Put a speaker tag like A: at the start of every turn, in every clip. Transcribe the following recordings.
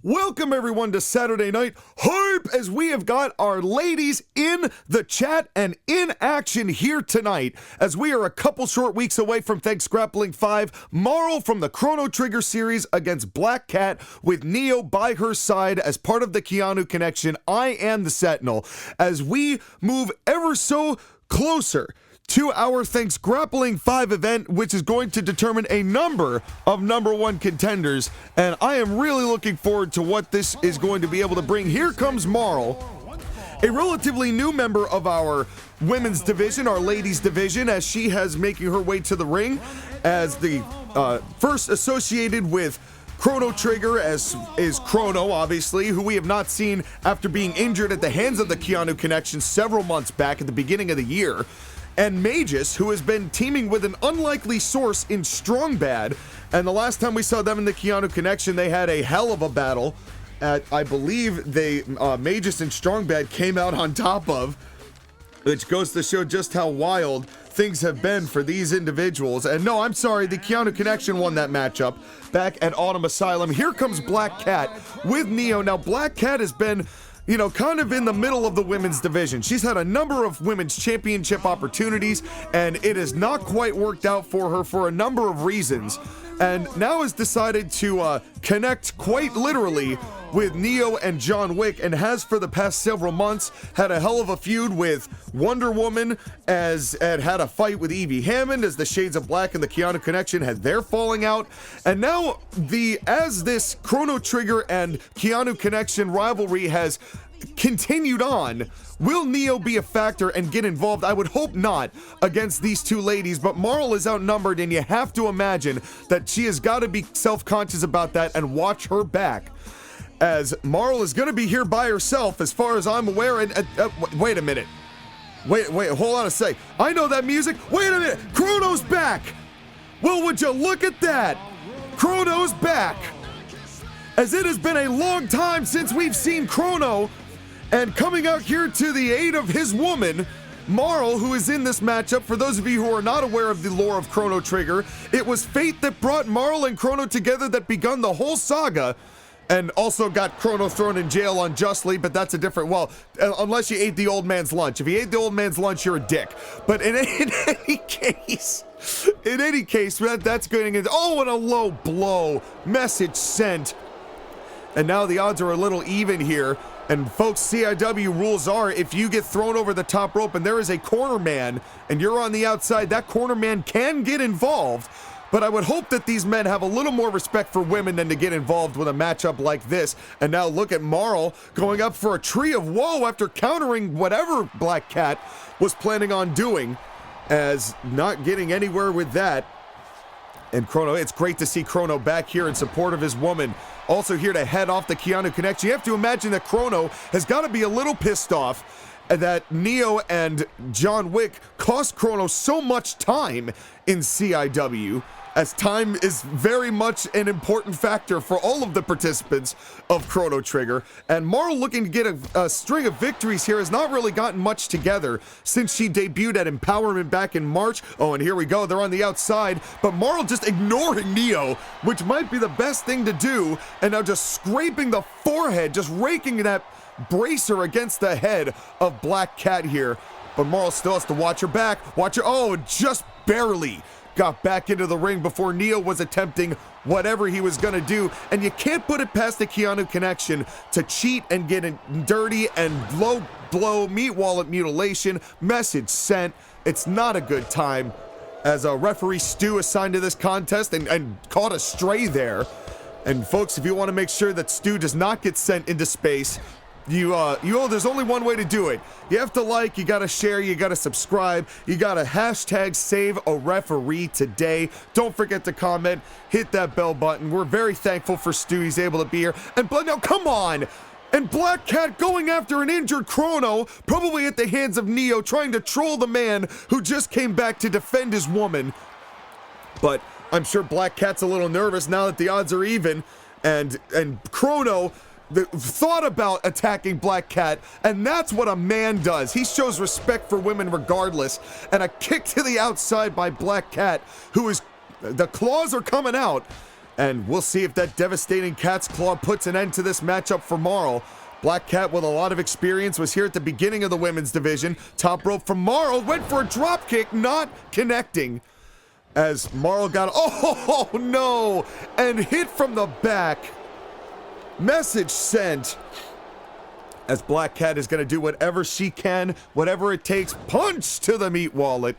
A: Welcome everyone to Saturday Night Hype, as we have got our ladies in the chat and in action here tonight, as we are a couple short weeks away from ThanksGrappling V. Marle from the Chrono Trigger series against Black Cat, with Neo by her side as part of the Keanu Konnection. I am the Sentinel, as we move ever so closer to our ThanksGrappling V event, which is going to determine a number of #1 contenders, and I am really looking forward to what this is going to be able to bring. Here comes Marle, a relatively new member of our women's division, our ladies division, as she has making her way to the ring as the first associated with Chrono Trigger, as is Chrono, obviously, who we have not seen after being injured at the hands of the Keanu Konnection several months back at the beginning of the year. And Magus, who has been teaming with an unlikely source in Strong Bad, and the last time we saw them in the Keanu Konnection, they had a hell of a battle at, I believe, Magus and Strong Bad came out on top of, which goes to show just how wild things have been for these individuals. And no, I'm sorry, the Keanu Konnection won that matchup back at Autumn Asylum. Here comes Black Cat with Neo. Now, Black Cat has been, you know, kind of in the middle of the women's division. She's had a number of women's championship opportunities, and it has not quite worked out for her for a number of reasons. And now has decided to connect quite literally with Neo and John Wick, and has for the past several months had a hell of a feud with Wonder Woman, and had a fight with Evie Hammond, as the Shades of Black and the Keanu Konnection had their falling out. And now as this Chrono Trigger and Keanu Konnection rivalry has continued on, will Neo be a factor and get involved? I would hope not against these two ladies, but Marle is outnumbered, and you have to imagine that she has got to be self-conscious about that and watch her back, as Marle is going to be here by herself as far as I'm aware. And wait a minute, wait, hold on a sec. I know that music. Wait a minute, Chrono's back. Well, would you look at that? Chrono's back, as it has been a long time since we've seen Chrono. And coming out here to the aid of his woman, Marle, who is in this matchup. For those of you who are not aware of the lore of Chrono Trigger, it was fate that brought Marle and Chrono together that begun the whole saga, and also got Chrono thrown in jail unjustly, but that's a different, well, unless you ate the old man's lunch. If you ate the old man's lunch, you're a dick. But in any case, that's going in. Oh, and a low blow. Message sent. And now the odds are a little even here. And folks, CIW rules are, if you get thrown over the top rope and there is a corner man and you're on the outside, that corner man can get involved. But I would hope that these men have a little more respect for women than to get involved with a matchup like this. And now look at Marle going up for a tree of woe after countering whatever Black Cat was planning on doing, as not getting anywhere with that. And Chrono, it's great to see Chrono back here in support of his woman. Also here to head off the Keanu Konnection. You have to imagine that Chrono has got to be a little pissed off that Neo and John Wick cost Chrono so much time in CIW, as time is very much an important factor for all of the participants of Chrono Trigger. And Marle, looking to get a string of victories here, has not really gotten much together since she debuted at Empowerment back in March. Oh, and here we go, they're on the outside, but Marle just ignoring Neo, which might be the best thing to do, and now just scraping the forehead, just raking that bracer against the head of Black Cat here. But Marle still has to watch her back, watch her, oh, just barely got back into the ring before Neo was attempting whatever he was gonna do. And you can't put it past the Keanu Konnection to cheat and get dirty and low blow, meat wallet mutilation. Message sent. It's not a good time, as a referee Stu assigned to this contest and caught a stray there. And folks, if you want to make sure that Stu does not get sent into space, there's only one way to do it. You have to like, you gotta share, you gotta subscribe, you gotta hashtag save a referee today. Don't forget to comment, hit that bell button. We're very thankful for Stu, he's able to be here. And now come on! And Black Cat going after an injured Chrono, probably at the hands of Neo, trying to troll the man who just came back to defend his woman. But I'm sure Black Cat's a little nervous now that the odds are even, and Chrono thought about attacking Black Cat, and that's what a man does. He shows respect for women regardless, and a kick to the outside by Black Cat, who is, the claws are coming out, and we'll see if that devastating cat's claw puts an end to this matchup for Marle. Black Cat, with a lot of experience, was here at the beginning of the women's division. Top rope from Marle, went for a drop kick, not connecting. As Marle got, oh no, and hit from the back. Message sent. As Black Cat is going to do whatever she can, whatever it takes. Punch to the meat wallet.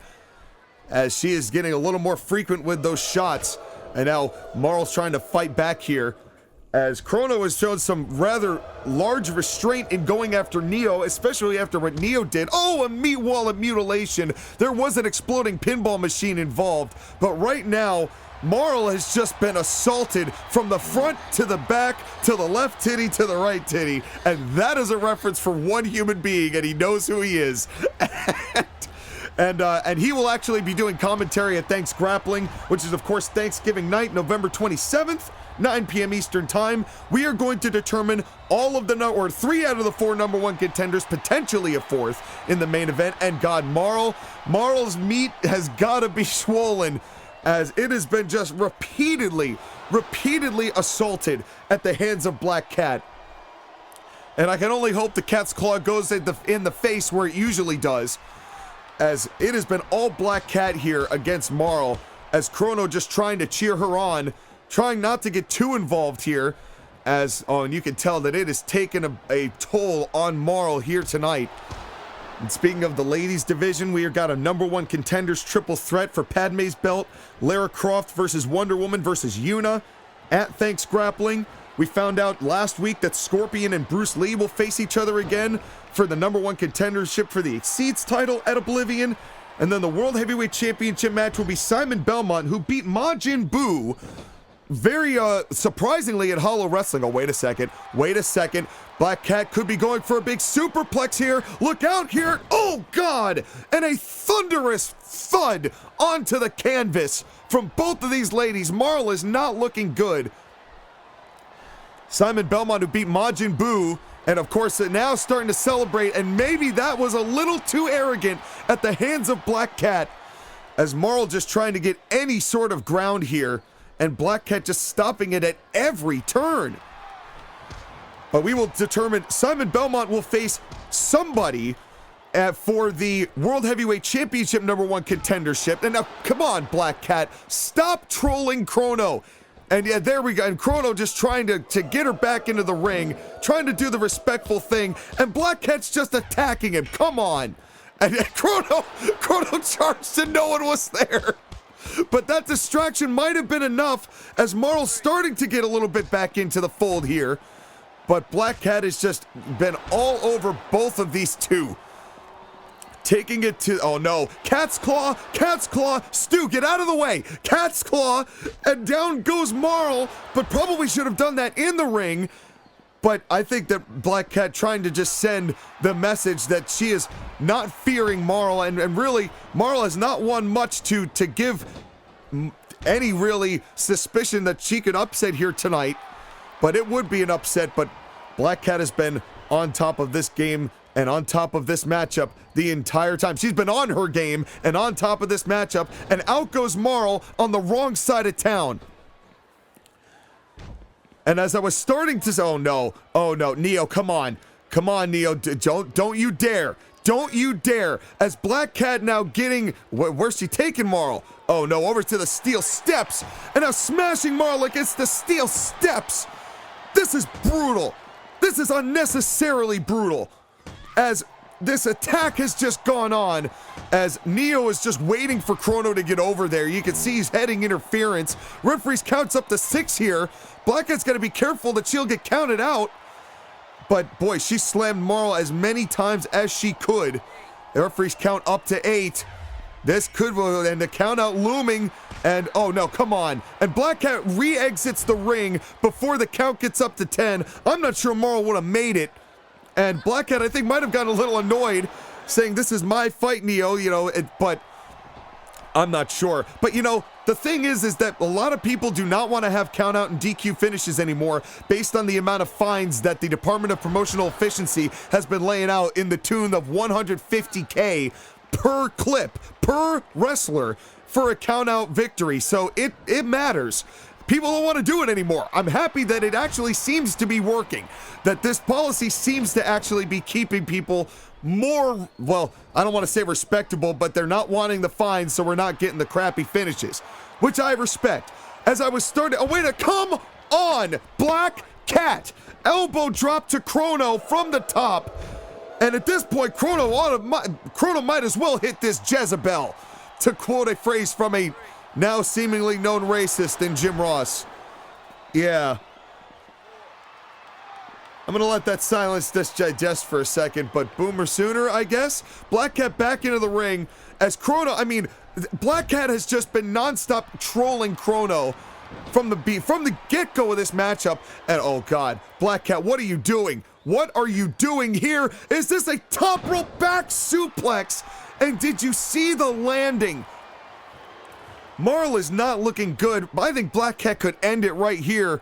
A: As she is getting a little more frequent with those shots. And now Marle's trying to fight back here. As Chrono has shown some rather large restraint in going after Neo, especially after what Neo did. Oh, a meat wallet mutilation. There was an exploding pinball machine involved. But right now, Marle has just been assaulted from the front to the back, to the left titty, to the right titty. And that is a reference for one human being, and he knows who he is. And he will actually be doing commentary at ThanksGrappling, which is, of course, Thanksgiving night, November 27th, 9 p.m. Eastern Time. We are going to determine all of the, 3 out of the 4 #1 contenders, potentially a 4th in the main event. And God, Marle's meat has got to be swollen, as it has been just repeatedly assaulted at the hands of Black Cat. And I can only hope the cat's claw goes in the face where it usually does, as it has been all Black Cat here against Marle, as Chrono just trying to cheer her on, trying not to get too involved here, as, oh, and you can tell that it has taken a toll on Marle here tonight. And speaking of the ladies division, we have got a #1 contenders triple threat for Padme's belt. Lara Croft versus Wonder Woman versus Yuna at ThanksGrappling. We found out last week that Scorpion and Bruce Lee will face each other again for the #1 contendership for the Exceeds title at Oblivion. And then the World Heavyweight Championship match will be Simon Belmont, who beat Majin Buu very surprisingly at Hollow Wrestling. Oh, wait a second. Black Cat could be going for a big superplex here. Look out here. Oh, God. And a thunderous thud onto the canvas from both of these ladies. Marle is not looking good. Simon Belmont, who beat Majin Buu, and of course now starting to celebrate, and maybe that was a little too arrogant at the hands of Black Cat, as Marle just trying to get any sort of ground here, and Black Cat just stopping it at every turn. But we will determine Simon Belmont will face somebody for the World Heavyweight Championship #1 contendership. And now, come on, Black Cat, stop trolling Chrono. And yeah, there we go. And Chrono just trying to get her back into the ring, trying to do the respectful thing. And Black Cat's just attacking him. Come on. And Chrono charged and no one was there. But that distraction might have been enough, as Marle's starting to get a little bit back into the fold here. But Black Cat has just been all over both of these two. Taking it to, oh no, Cat's Claw, Stu, get out of the way, Cat's Claw, and down goes Marle, but probably should have done that in the ring. But I think that Black Cat trying to just send the message that she is not fearing Marle, and really, Marle has not won much to give any really suspicion that she could upset here tonight. But it would be an upset, but Black Cat has been on top of this game and on top of this matchup the entire time. She's been on her game and on top of this matchup, and out goes Marle on the wrong side of town. And as I was starting to say, oh no, Neo, come on, Neo, don't you dare. Don't you dare. As Black Cat now getting, where's she taking Marle? Oh no, over to the steel steps, and now smashing Marle against the steel steps. This is brutal. This is unnecessarily brutal, as this attack has just gone on, as Neo is just waiting for Chrono to get over there. You can see he's heading interference. Referees counts up to 6 here. Black Cat's got to be careful that she'll get counted out. But boy, she slammed Marle as many times as she could. The referees count up to 8. This could, and the count out looming, and oh no, come on. And Black Cat re-exits the ring before the count gets up to 10. I'm not sure Marle would have made it. And Black Cat, I think, might have gotten a little annoyed, saying, this is my fight, Neo, but I'm not sure. But you know, the thing is that a lot of people do not want to have count out and DQ finishes anymore based on the amount of fines that the Department of Promotional Efficiency has been laying out in the tune of $150K per clip, per wrestler for a count out victory. So it matters. People don't want to do it anymore. I'm happy that it actually seems to be working, that this policy seems to actually be keeping people more, well, I don't want to say respectable, but they're not wanting the fines, so we're not getting the crappy finishes, which I respect. As I was starting, oh wait, come on, Black Cat, elbow drop to Chrono from the top, and at this point, Chrono might as well hit this Jezebel, to quote a phrase from a now seemingly known racist in Jim Ross. Yeah. I'm gonna let that silence digest for a second, but Boomer Sooner, I guess? Black Cat back into the ring as Chrono, I mean, Black Cat has just been nonstop trolling Chrono from the get-go of this matchup, and oh god, Black Cat, what are you doing? What are you doing here? Is this a top rope back suplex? And did you see the landing? Marle is not looking good, but I think Black Cat could end it right here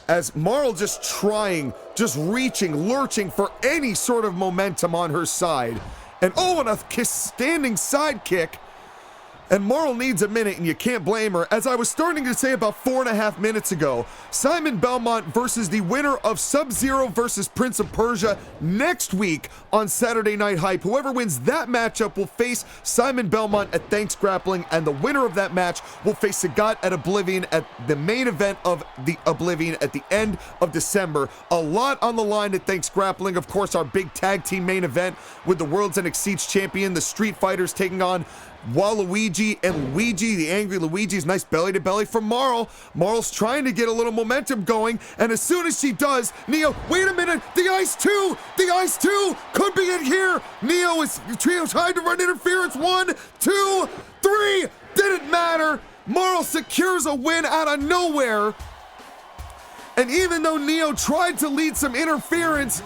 A: as Marle just trying, just reaching, lurching for any sort of momentum on her side. And oh, and a standing side kick. And Marle needs a minute, and you can't blame her. As I was starting to say about 4.5 minutes ago, Simon Belmont versus the winner of Sub-Zero versus Prince of Persia next week on Saturday Night Hype. Whoever wins that matchup will face Simon Belmont at ThanksGrappling, and the winner of that match will face Sagat at Oblivion at the main event of the Oblivion at the end of December. A lot on the line at ThanksGrappling. Of course, our big tag team main event with the Worlds and Exceeds champion, the Street Fighters, taking on Waluigi and Luigi, the angry Luigi's. Nice belly to belly from Marle. Marle's trying to get a little momentum going, and as soon as she does, Neo, wait a minute, the Ice 2 could be in here. Neo is trying to run interference. 1, 2, 3, didn't matter. Marle secures a win out of nowhere. And even though Neo tried to lead some interference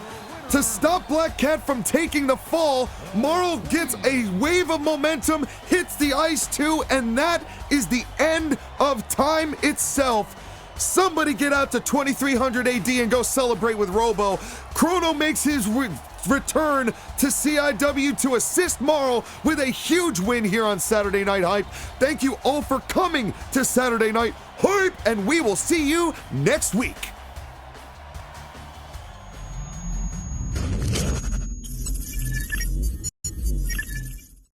A: to stop Black Cat from taking the fall, Marle gets a wave of momentum, hits the Ice 2, and that is the end of time itself. Somebody get out to 2300 AD and go celebrate with Robo. Chrono makes his return to CIW to assist Marle with a huge win here on Saturday Night Hype. Thank you all for coming to Saturday Night Hype, and we will see you next week.